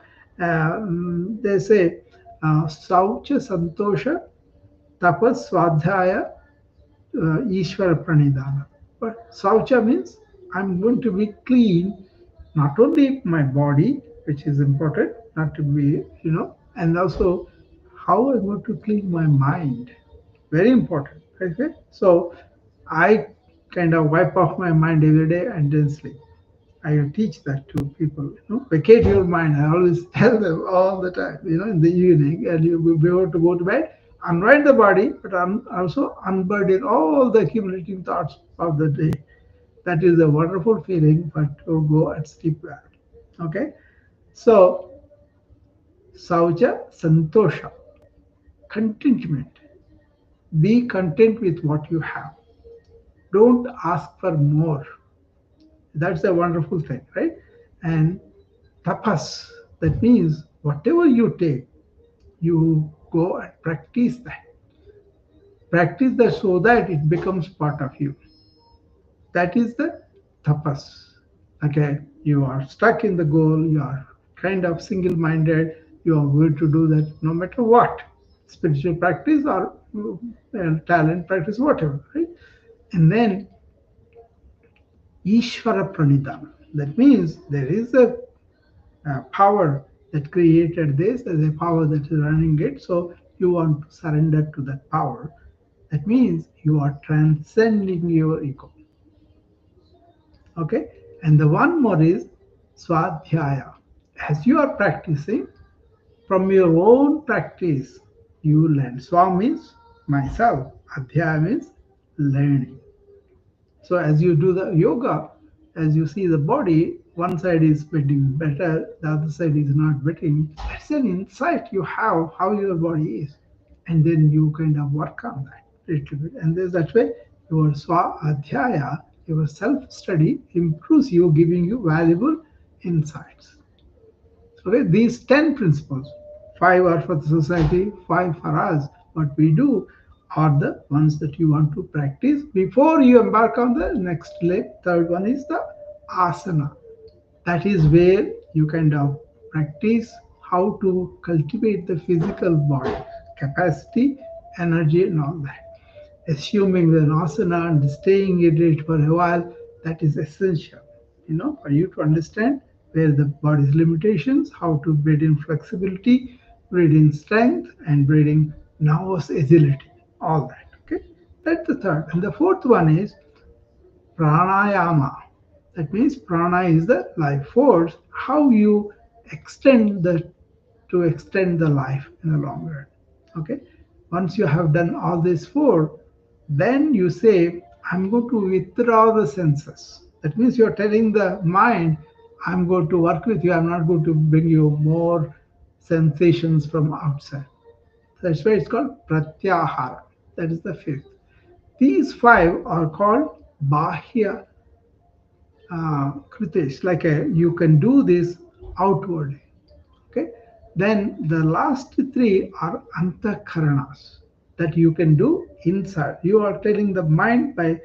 they say, Saucha Santosha Tapas Swadhyaya Ishvara Pranidhana. But Saucha means I'm going to be clean, not only my body, which is important, not to be, and also how I'm going to clean my mind. Very important. Okay. So I kind of wipe off my mind every day and then sleep. I teach that to people. Vacate your mind. I always tell them all the time. In the evening, and you will be able to go to bed, unwind the body, but also unburden all the accumulating thoughts of the day. That is a wonderful feeling, but to go and sleep well. Okay, so saucha santosha, contentment. Be content with what you have. Don't ask for more. That's a wonderful thing, right? And tapas, that means whatever you take, you go and practice that. Practice that so that it becomes part of you. That is the tapas. Okay, you are stuck in the goal, you are kind of single minded, you are going to do that no matter what. Spiritual practice or talent practice, whatever, right? And then Ishvara Pranidhana. That means there is a power that created this, there's a power that is running it. So you want to surrender to that power. That means you are transcending your ego. Okay? And the one more is Swadhyaya. As you are practicing, from your own practice, you learn. Swa means myself, Adhyaya means learning. So as you do the yoga, as you see the body, one side is getting better, the other side is not getting. That's an insight you have how your body is, and then you kind of work on that little bit, and there's that way your swa adhyaya, your self study improves you, giving you valuable insights. Okay, these 10 principles, 5 are for the society, 5 for us. What we do are the ones that you want to practice before you embark on the next leg. Third one is the asana. That is where you kind of practice how to cultivate the physical body, capacity, energy, and all that. Assuming the asana and staying in it for a while, that is essential, for you to understand where the body's limitations, how to build in flexibility, build in strength, and build in nervous agility, all that. Okay, That's the third. And the fourth one is pranayama. That means prana is the life force, how you extend the to extend the life in the long run. Okay. Once you have done all these four, then you say, I'm going to withdraw the senses. That means you're telling the mind, I'm going to work with you, I'm not going to bring you more sensations from outside. That's why it's called pratyahara. That is the fifth. These five are called bahya kritesh, like you can do this outwardly. Okay. Then the last three are antakaranas that you can do inside. You are telling the mind by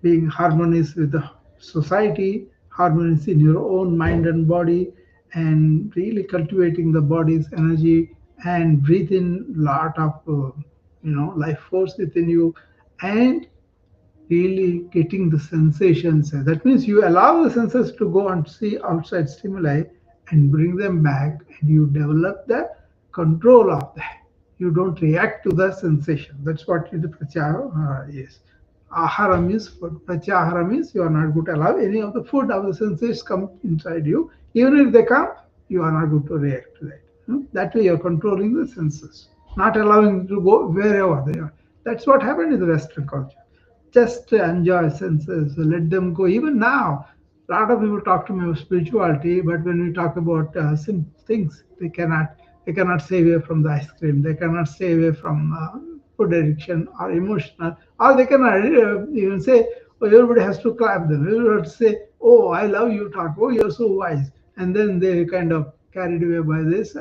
being harmonious with the society, harmonious in your own mind and body, and really cultivating the body's energy and breathe in lot of life force within you, and really getting the sensations. That means you allow the senses to go and see outside stimuli and bring them back, and you develop the control of that. You don't react to the sensation. That's what the pratyahara is. Ahara means food. Pratyahara means you are not going to allow any of the food of the sensations come inside you. Even if they come, you are not going to react to that. That way you are controlling the senses, not allowing them to go wherever they are. That's what happened in the Western culture. Just enjoy senses, let them go. Even now, a lot of people talk to me about spirituality, but when we talk about things, they cannot stay away from the ice cream. They cannot stay away from food addiction or emotional. Or they cannot even say, oh, everybody has to clap them. Everybody has to say, oh, I love you, talk. Oh, you're so wise. And then they kind of carried away by this,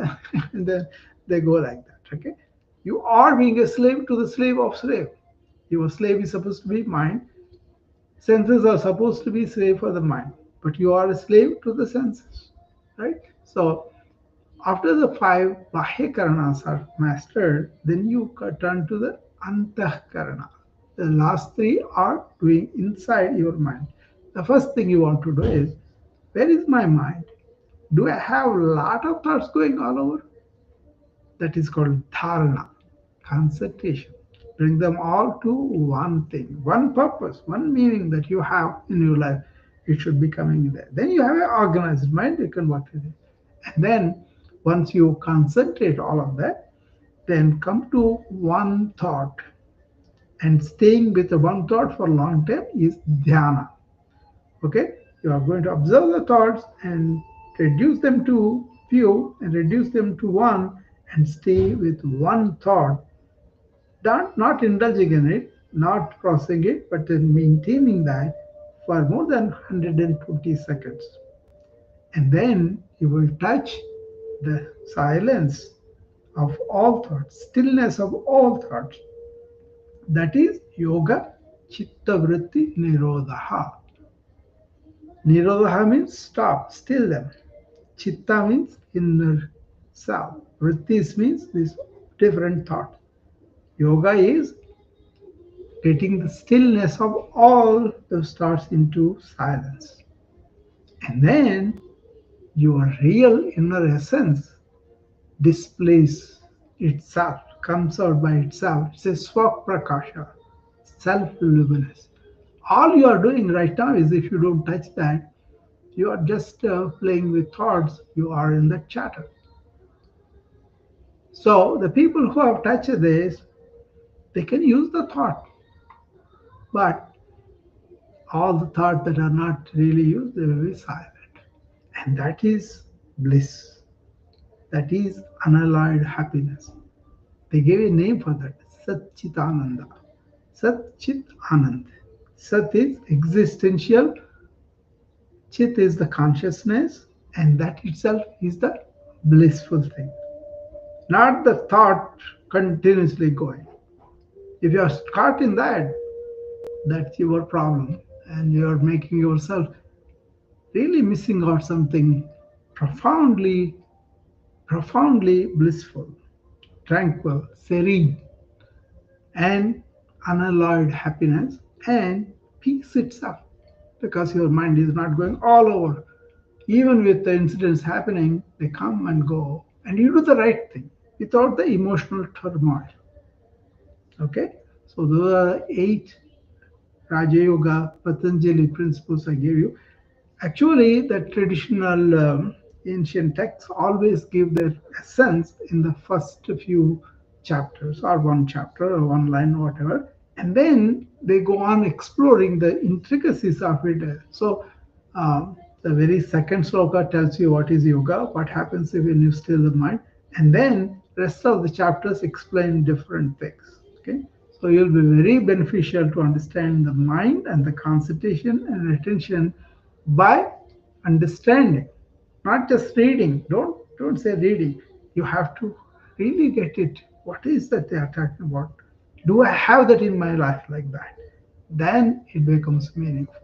and then they go like that. Okay, you are being a slave to the slave of slave. Your slave is supposed to be mind. Senses are supposed to be slave for the mind, but you are a slave to the senses, right? So after the five bahya karanas are mastered, then you turn to the antahkarana. The last three are doing inside your mind. The first thing you want to do is, where is my mind? Do I have a lot of thoughts going all over? That is called dharana, concentration. Bring them all to one thing, one purpose, one meaning that you have in your life. It should be coming there. Then you have an organized mind, you can work with it. And then once you concentrate all of that, then come to one thought. And staying with the one thought for a long time is dhyana. Okay, you are going to observe the thoughts and reduce them to few and reduce them to one, and stay with one thought, not indulging in it, not crossing it, but then maintaining that for more than 120 seconds. And then you will touch the silence of all thoughts, stillness of all thoughts. That is yoga chitta vritti nirodha. Nirodha means stop, still them. Chitta means inner self. Vrittis means this different thought. Yoga is getting the stillness of all those thoughts into silence. And then your real inner essence displays itself, comes out by itself. It's a swak prakasha, self luminous. All you are doing right now is, if you don't touch that, you are just playing with thoughts, you are in the chatter. So the people who have touched this, they can use the thought, but all the thoughts that are not really used, they will be silent. And that is bliss. That is unalloyed happiness. They gave a name for that, Sat Chit Ananda. Sat Chit Anand. Sat is existential, Chit is the consciousness, and that itself is the blissful thing. Not the thought continuously going. If you are caught in that, that's your problem, and you are making yourself really missing out something profoundly, profoundly blissful, tranquil, serene, and unalloyed happiness and peace itself, because your mind is not going all over. Even with the incidents happening, they come and go, and you do the right thing without the emotional turmoil. Okay? So those are eight Raja Yoga Patanjali principles I gave you. Actually, the traditional ancient texts always give their essence in the first few chapters, or one chapter, or one line, or whatever, and then they go on exploring the intricacies of it. So, the very second sloka tells you what is yoga, what happens if you still the mind, and then rest of the chapters explain different things. Okay, so you'll be very beneficial to understand the mind and the concentration and attention by understanding, not just reading. Don't say reading. You have to really get it. What is that they are talking about? Do I have that in my life like that? Then it becomes meaningful.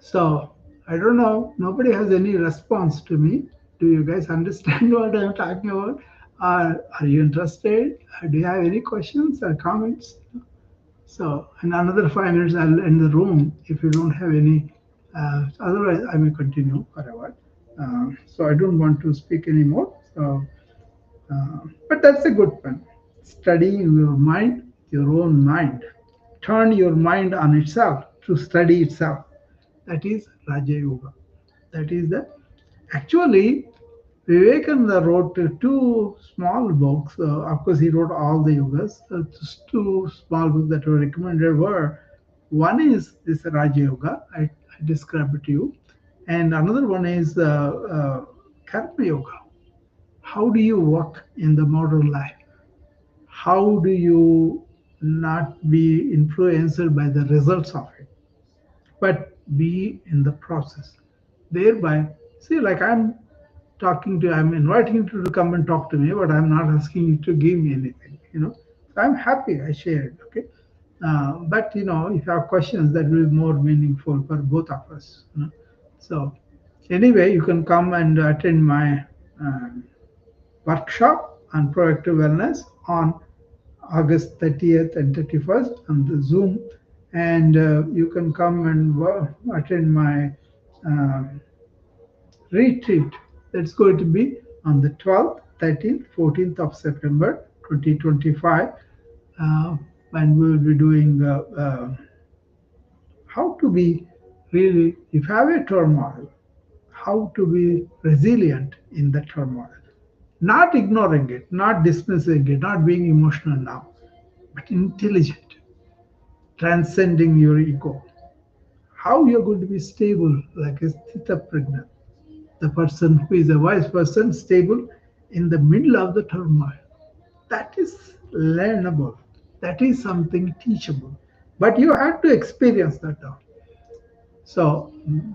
So I don't know. Nobody has any response to me. Do you guys understand what I'm talking about? Are you interested? Do you have any questions or comments? So in another 5 minutes, I'll end the room if you don't have any. Otherwise, I may continue for a while. So I don't want to speak anymore. So, but that's a good one. Studying your mind, your own mind. Turn your mind on itself to study itself. That is Raja Yoga. That is the actually Vivekananda wrote two small books. Of course, he wrote all the yogas. Just two small books that were recommended were one is this Raja Yoga. I described it to you, and another one is Karma Yoga. How do you work in the modern life? How do you not be influenced by the results of it, but be in the process? Thereby, see, like I'm inviting you to come and talk to me, but I'm not asking you to give me anything, So I'm happy I shared, okay? But, if you have questions, that will be more meaningful for both of us. So, anyway, you can come and attend my um workshop on proactive wellness on August 30th and 31st on the Zoom. And you can come and attend my um, retreat that's going to be on the 12th, 13th, 14th of September 2025. Uh, and we will be doing how to be really, if you have a turmoil, how to be resilient in the turmoil. Not ignoring it, not dismissing it, not being emotional now, but intelligent, transcending your ego. How you're going to be stable like a Sthita Prajna, the person who is a wise person, stable in the middle of the turmoil. That is learnable. That is something teachable. But you have to experience that now. So,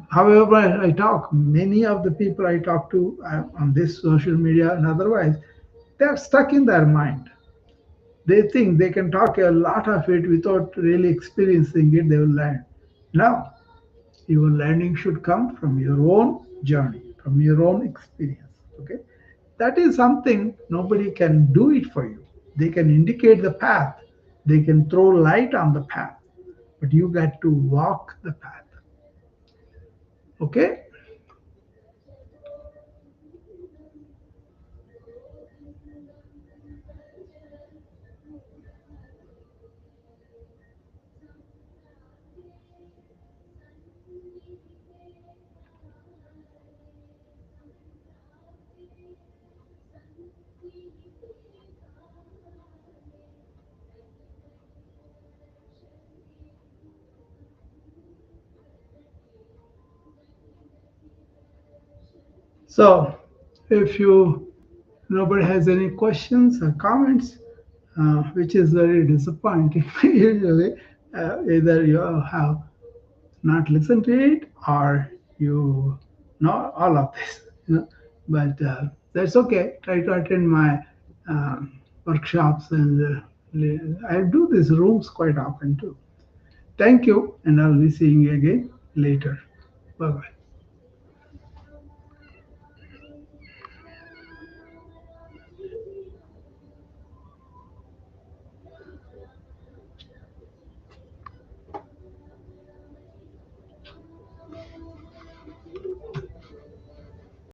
however, I talk, many of the people I talk to on this social media and otherwise, they're stuck in their mind. They think they can talk a lot of it without really experiencing it, they will learn. No, your learning should come from your own journey, from your own experience. Okay, that is something nobody can do it for you. They can indicate the path, they can throw light on the path, but you got to walk the path. Okay. So, if you nobody has any questions or comments, which is very disappointing usually, either you have not listened to it or you know all of this. But that's okay. Try to attend my workshops, and I do these rooms quite often too. Thank you, and I'll be seeing you again later. Bye bye.